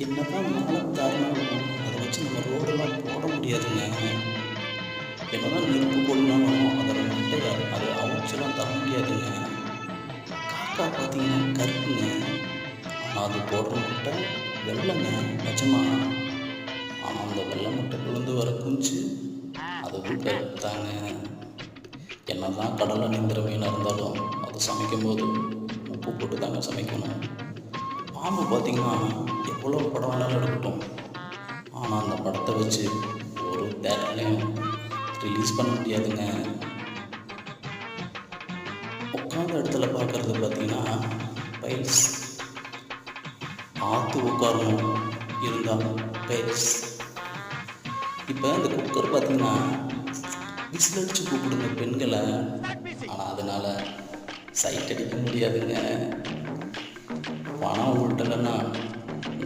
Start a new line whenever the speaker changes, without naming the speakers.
என்னதான் மழை காரணம் அதை வச்சு நம்ம ரோடெல்லாம் போட முடியாதுங்க. என்னதான் நெருப்பு கொள்ளாலும் அதை நம்மகிட்ட அதை அவிச்செல்லாம் தர முடியாதுங்க. காக்கா பார்த்தீங்கன்னா கருப்புங்க. ஆனால் அது போடுற முட்டை வெள்ளைங்க. நிஜமா. ஆனால் அந்த வெள்ளை முட்டை விழுந்து வர குஞ்சு அதுவும் கருப்பு தாங்க. என்னதான் கடலில் நீந்திர மீனாக இருந்தாலும் அது சமைக்கும் போது உப்பு போட்டு தாங்க சமைக்கணும். பாம்பு பார்த்தீங்கன்னா எவ்வளோ படம் வேணாலும் எடுக்கட்டும், ஆனால் அந்த படத்தை வச்சு ஒரு தேட்டர்லையும் ரிலீஸ் பண்ண முடியாதுங்க. உட்காந்த இடத்துல பார்க்குறது பார்த்தீங்கன்னா பைல்ஸ். ஆற்று உட்காரணும் இருந்தால் பைல்ஸ். இப்போ இந்த குக்கர் பார்த்தீங்கன்னா விசில் அடித்து கூப்பிடுங்க பெண்களை, ஆனால் அதனால் சைட் அடிக்க முடியாதுங்க. பணம் உள்ட்டலைன்னா